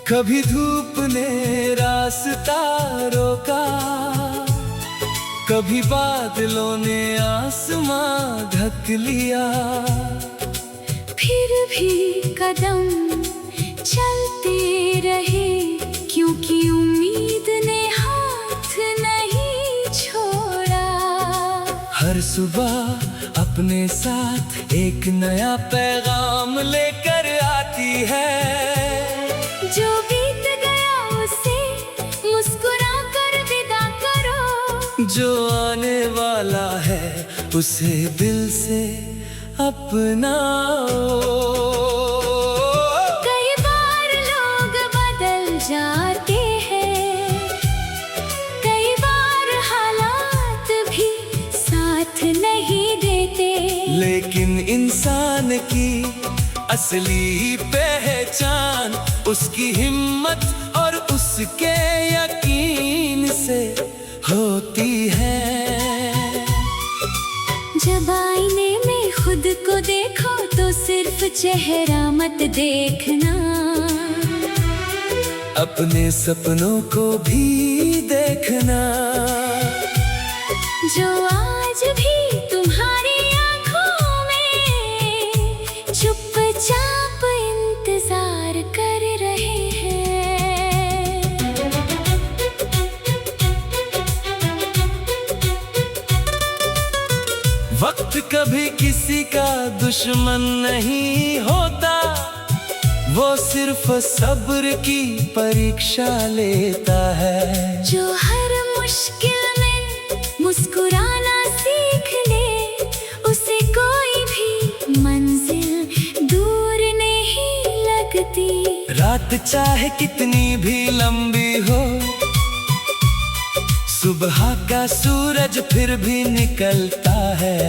कभी धूप ने रास्ता रोका, कभी बादलों ने आसमां ढक लिया। फिर भी कदम चलते रहे, क्योंकि उम्मीद ने हाथ नहीं छोड़ा। हर सुबह अपने साथ एक नया पैगाम लेकर आती है। जो बीत गया उसे मुस्कुरा कर विदा करो, जो आने वाला है उसे दिल से अपनाओ। कई बार लोग बदल जाते हैं, कई बार हालात भी साथ नहीं देते, लेकिन इंसान की असली पहचान उसकी हिम्मत और उसके यकीन से होती है। जब आईने में खुद को देखो तो सिर्फ चेहरा मत देखना, अपने सपनों को भी देखना। जो आज भी तुम्हारी आंखों में चुपचाप इंतजार कर रहे हैं। वक्त कभी किसी का दुश्मन नहीं होता, वो सिर्फ सब्र की परीक्षा लेता है। जो हर मुश्किल में मुस्कुराना सीख ले, उसे कोई भी मंजिल दूर नहीं लगती। रात चाहे कितनी भी लंबी हो, सुबह का सूरज फिर भी निकलता है।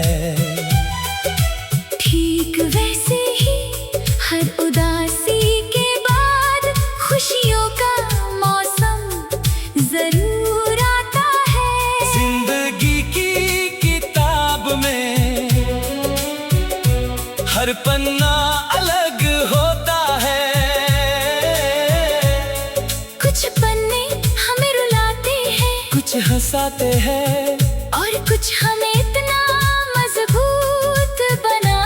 ठीक वैसे ही हर उदासी के बाद खुशियों का मौसम जरूर आता है। जिंदगी की किताब में हर पन्ना अलग होता है। कुछ पन्ने हमें रुलाते हैं, कुछ हंसाते हैं, और कुछ हमें इतना मजबूत बना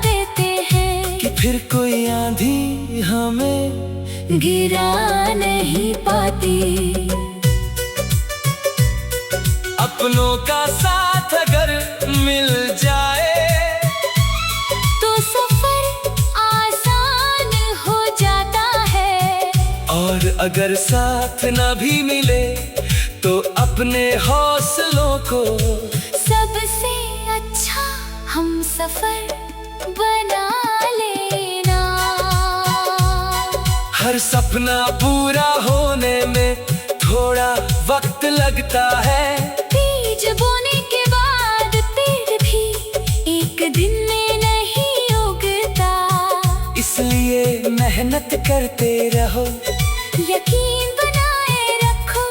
देते हैं कि फिर कोई आंधी हमें गिरा नहीं पाती। अपनों का साथ अगर मिल जाए तो सफर आसान हो जाता है, और अगर साथ न भी मिले तो अपने हौसलों को सबसे अच्छा हम सफर बना लेना। हर सपना पूरा होने में थोड़ा वक्त लगता है। बीज बोने के बाद पेड़ भी एक दिन में नहीं उगता, इसलिए मेहनत करते रहो, यकीन बनाए रखो,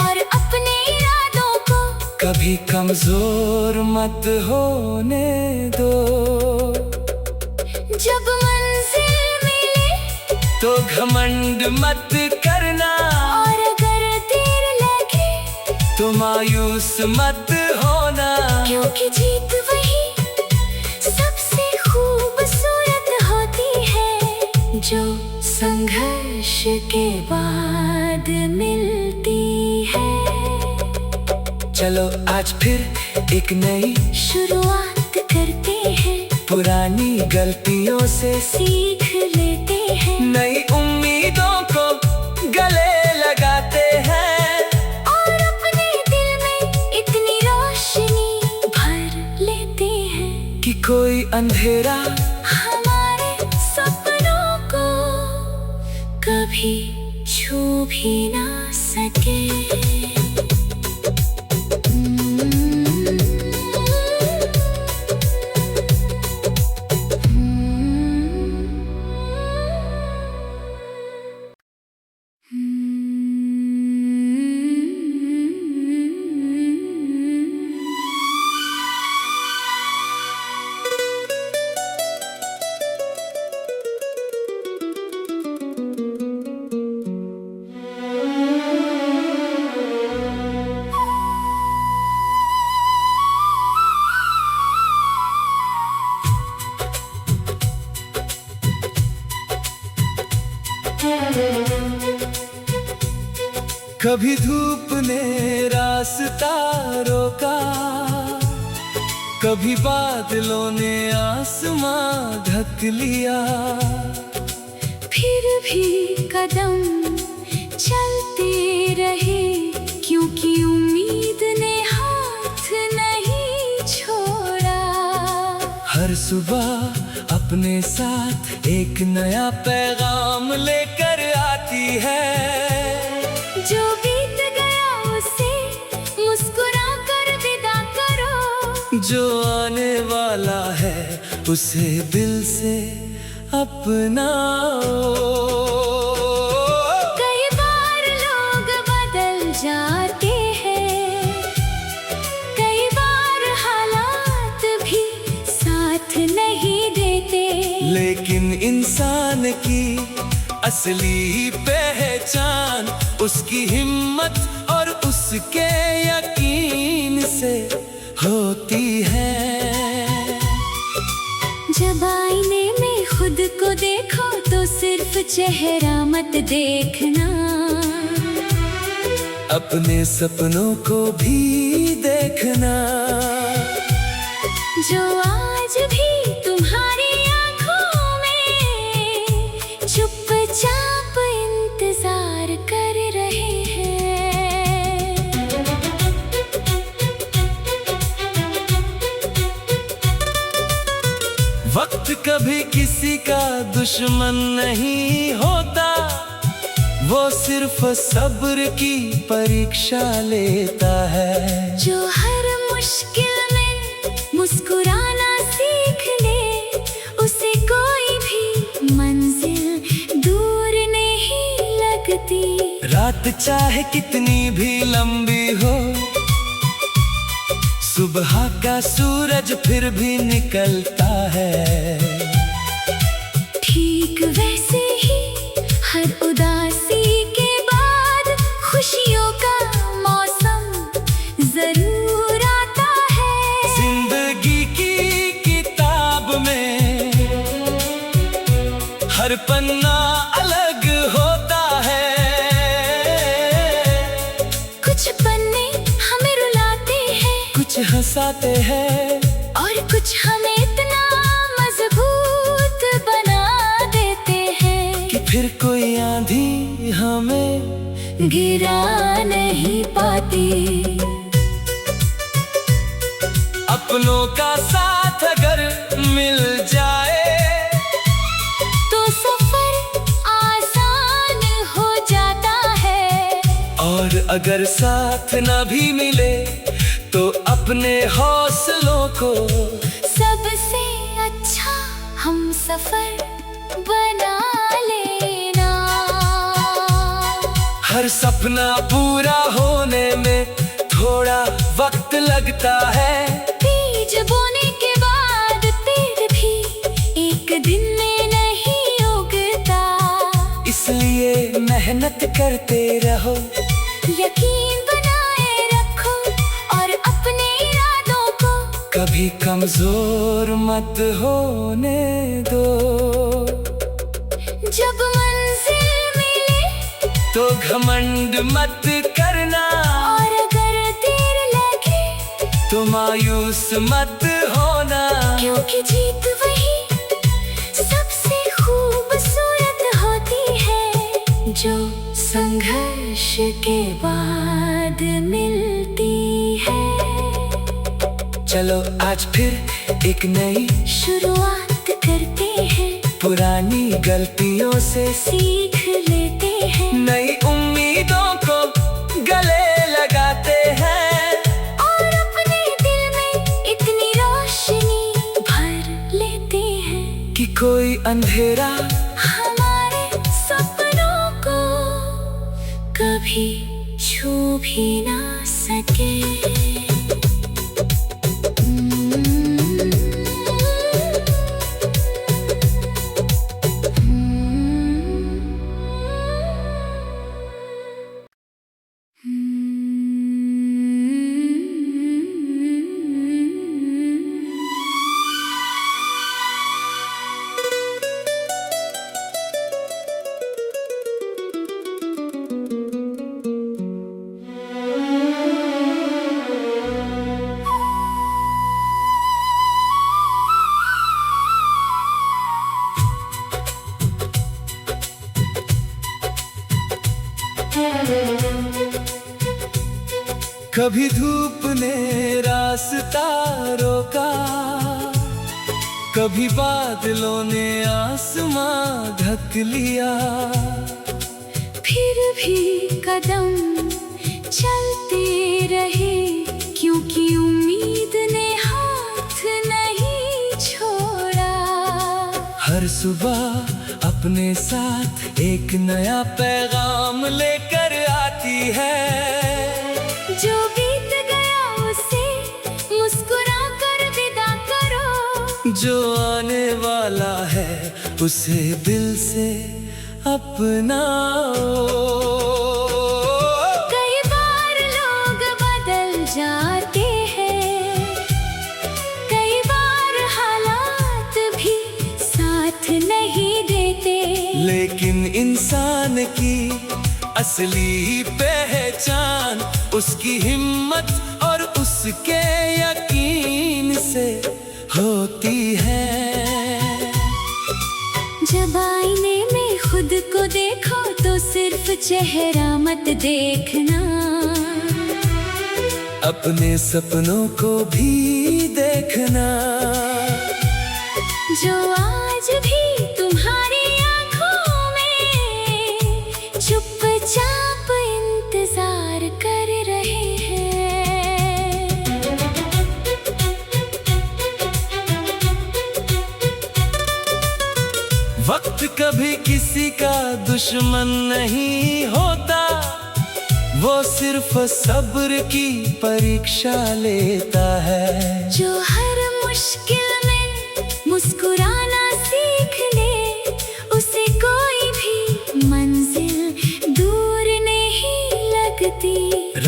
और अपने इरादों को कभी कमजोर मत होने दो। जब मंजिल मिले तो घमंड मत करना, और अगर देर लगे तो मायूस मत होना। क्योंकि जीत वही सबसे खूबसूरत होती है, जो संघर्ष के बाद मिलती है। चलो आज फिर एक नई शुरुआत करते हैं, पुरानी गलतियों से सीख लेते हैं, नई उम्मीदों को गले लगाते हैं, और अपने दिल में इतनी रोशनी भर लेते हैं कि कोई अंधेरा हमारे सपनों को कभी छू भी ना सके। कभी धूप ने रास्ता रोका, कभी बादलों ने आसमां ढक लिया। फिर भी कदम चलते रहे, क्योंकि उम्मीद ने हाथ नहीं छोड़ा। हर सुबह अपने साथ एक नया पैगाम लेकर आती है। जो बीत गया उसे मुस्कुरा कर विदा करो, जो आने वाला है उसे दिल से अपनाओ। कई बार लोग बदल जाते हैं, कई बार हालात भी साथ नहीं देते, लेकिन इंसान की असली पहचान उसकी हिम्मत और उसके यकीन से होती है। जब आईने में खुद को देखो तो सिर्फ चेहरा मत देखना, अपने सपनों को भी देखना। जो आज भी तुम्हारी आंखों में चुपचाप इंतजार कर रहे हैं। वक्त कभी किसी का दुश्मन नहीं होता, वो सिर्फ सब्र की परीक्षा लेता है। जो हर मुश्किल में मुस्कुराना सीख ले, उसे कोई भी मंजिल दूर नहीं लगती। रात चाहे कितनी भी लंबी हो, सुबह का सूरज फिर भी निकलता है। ठीक वैसे ही हर उदासी के बाद खुशियों का मौसम जरूर आता है। जिंदगी की किताब में हर पन्ना अलग होता है। कुछ पन्ने हमें रुलाते हैं, कुछ हंसाते हैं, और कुछ हमें इतना मजबूत बना देते हैं कि फिर कोई आंधी हमें गिरा नहीं पाती। अपनों का साथ अगर मिल जाए तो सफर आसान हो जाता है, और अगर साथ ना भी मिले तो अपने हौसलों को सबसे अच्छा हम सफर बना लेना। हर सपना पूरा होने में थोड़ा वक्त लगता है। बीज बोने के बाद पेड़ भी एक दिन में नहीं उगता, इसलिए मेहनत करते रहो, यकीन बनाए रखो और अपने इरादों को कभी कमजोर मत होने दो। जब मंजिल मिले तो घमंड मत करना, और अगर देर लगे तो मायूस मत होना, क्योंकि जीत वही सबसे खूबसूरत होती है जो संघर्ष के बाद मिलती है। चलो आज फिर एक नई शुरुआत करते हैं, पुरानी गलतियों से सीख लेते हैं, नई उम्मीदों को गले लगाते हैं, और अपने दिल में इतनी रोशनी भर लेते हैं कि कोई अंधेरा हमारे सपनों को कभी छू भी ना सके। कभी धूप ने रास्ता रोका, कभी बादलों ने आसमां ढक लिया, फिर भी कदम चलते रहे, क्योंकि उम्मीद ने हाथ नहीं छोड़ा। हर सुबह अपने साथ एक नया पैगाम लेकर आती है। जो बीत गया उसे मुस्कुरा कर विदा करो, जो आने वाला है उसे दिल से अपनाओ। कई बार लोग बदल जाते हैं, कई बार हालात भी साथ नहीं देते, लेकिन इंसान की असली पहचान उसकी हिम्मत और उसके यकीन से होती है। जब आईने में खुद को देखो तो सिर्फ चेहरा मत देखना, अपने सपनों को भी देखना। जो आज भी तुम्हारी आंखों में चुपचाप इंतजार कर रहे हैं। वक्त कभी किसी का दुश्मन नहीं होता, वो सिर्फ सब्र की परीक्षा लेता है। जो हर मुश्किल में मुस्कुराना सीख ले, उसे कोई भी मंजिल दूर नहीं लगती।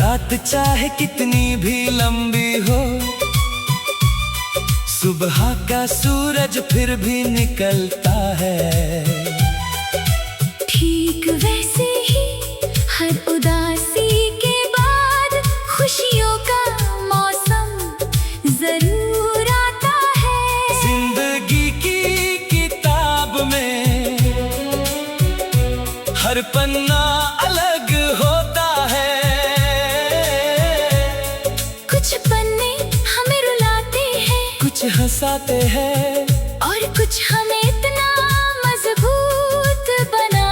रात चाहे कितनी भी लंबी हो, सुबह का सूरज फिर भी निकलता है। ठीक वैसे ही हर उदासी के बाद खुशियों का मौसम जरूर आता है। जिंदगी की किताब में हर पन्ना अलग होता है। कुछ पन्ने हमें रुलाते हैं, कुछ हंसाते हैं, और कुछ हमें इतना मजबूत बना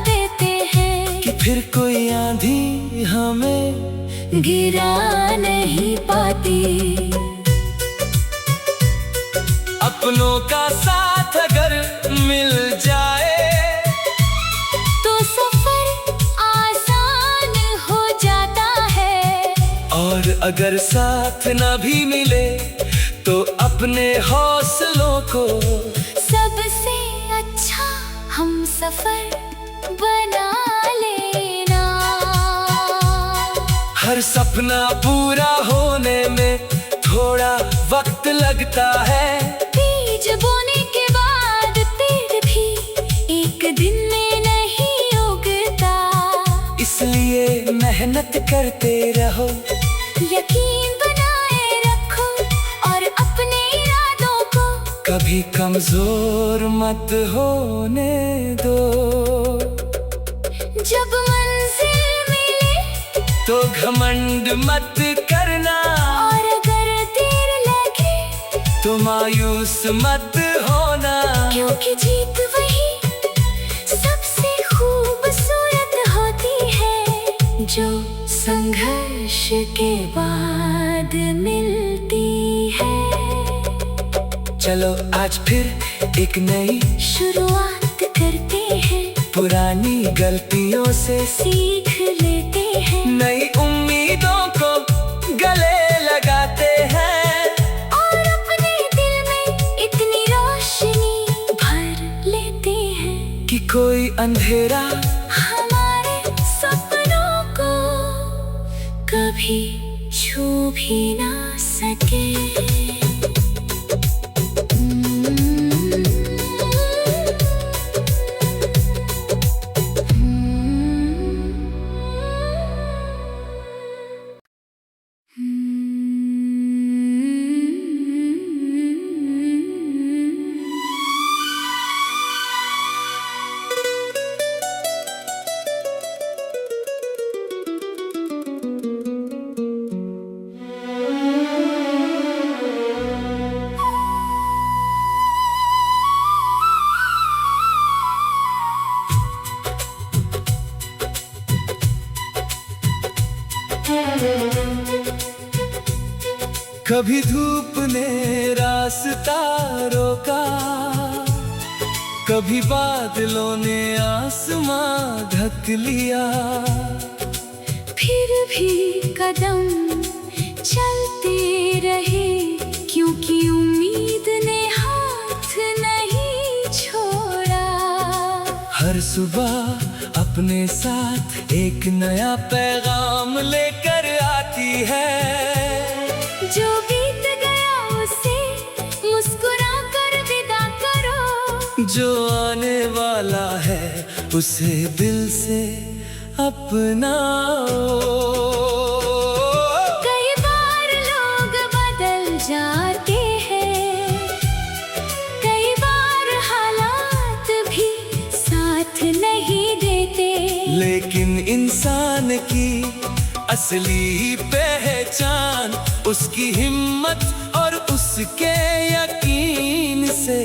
देते हैं कि फिर कोई आंधी हमें गिरा नहीं पाती। अपनों का साथ अगर मिल जाए तो सफर आसान हो जाता है, और अगर साथ ना भी मिले तो अपने हौसलों को सबसे अच्छा हम सफर बना लेना। हर सपना पूरा होने में थोड़ा वक्त लगता है। बीज बोने के बाद पेड़ भी एक दिन में नहीं उगता, इसलिए मेहनत करते रहो, यकीन बनाए रखो और अपने इरादों को कभी कमजोर मत होने दो। जब मंजिल मिले तो घमंड मत करना, और अगर देर लगे तो मायूस मत होना, क्योंकि जीत वही सबसे खूबसूरत होती है जो संघर्ष के बाद मिलती है। चलो आज फिर एक नई शुरुआत करते हैं, पुरानी गलतियों से सीख लेते हैं, नई उम्मीदों को गले लगाते हैं, और अपने दिल में इतनी रोशनी भर लेते हैं कि कोई अंधेरा हमारे सपनों को कभी छू भी ना सके। कभी धूप ने रास्ता रोका, कभी बादलों ने आसमां ढक लिया। फिर भी कदम चलते रहे, क्योंकि उम्मीद ने हाथ नहीं छोड़ा। हर सुबह अपने साथ एक नया पैगाम लेकर आती है। जो बीत गया उसे मुस्कुरा कर विदा करो, जो आने वाला है उसे दिल से अपनाओ। कई बार लोग बदल जाते हैं, कई बार हालात भी साथ नहीं देते, लेकिन इंसान की असली पहचान उसकी हिम्मत और उसके यकीन से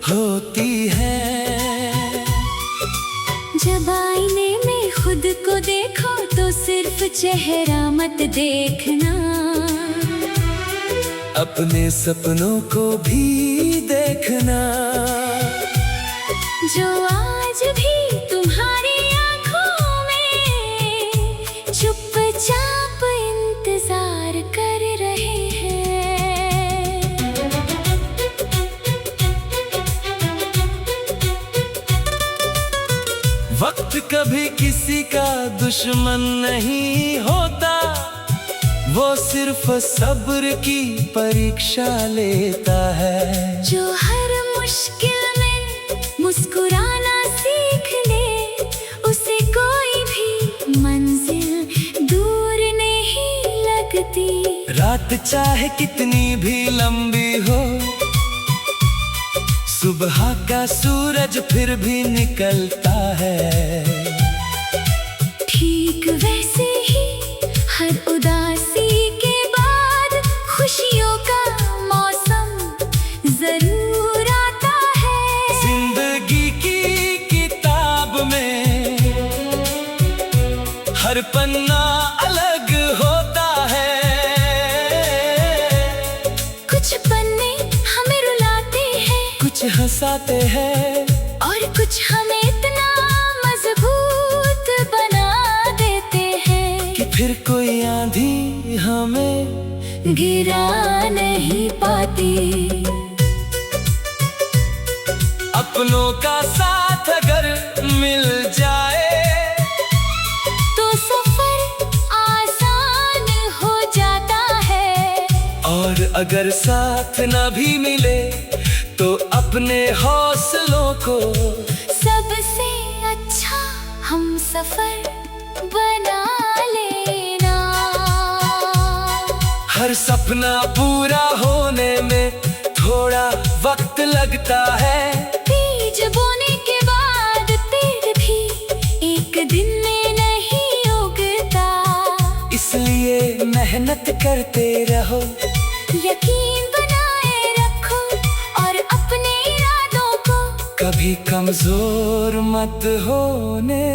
होती है। जब आईने में खुद को देखो तो सिर्फ चेहरा मत देखना, अपने सपनों को भी देखना। जो आज भी तुम्हारी आंखों में चुपचाप इंतजार कर रहे हैं। वक्त कभी किसी का दुश्मन नहीं होता, वो सिर्फ सब्र की परीक्षा लेता है। जो हर मुश्किल में मुस्कुराना सीख ले, उसे कोई भी मंजिल दूर नहीं लगती। रात चाहे कितनी भी लंबी हो, सुबह का सूरज फिर भी निकलता है। ठीक वैसे ही हर उदासी के बाद खुशियों का मौसम जरूर आता है। जिंदगी की किताब में हर पन्ना अलग होता है। कुछ पन्ने हमें रुलाते हैं, कुछ हंसाते हैं, और कुछ हमें इतना मजबूत बना देते हैं कि फिर कोई आंधी हमें गिरा नहीं पाती। अपनों का साथ अगर मिल जाए तो सफर आसान हो जाता है, और अगर साथ ना भी मिले तो अपने हौसलों को सबसे अच्छा हम सफर बना लेना। हर सपना पूरा होने में थोड़ा वक्त लगता है। बीज बोने के बाद पेड़ भी एक दिन में नहीं उगता, इसलिए मेहनत करते रहो, यकीन बनाए रखो, और अपने इरादों को कभी कमजोर मत होने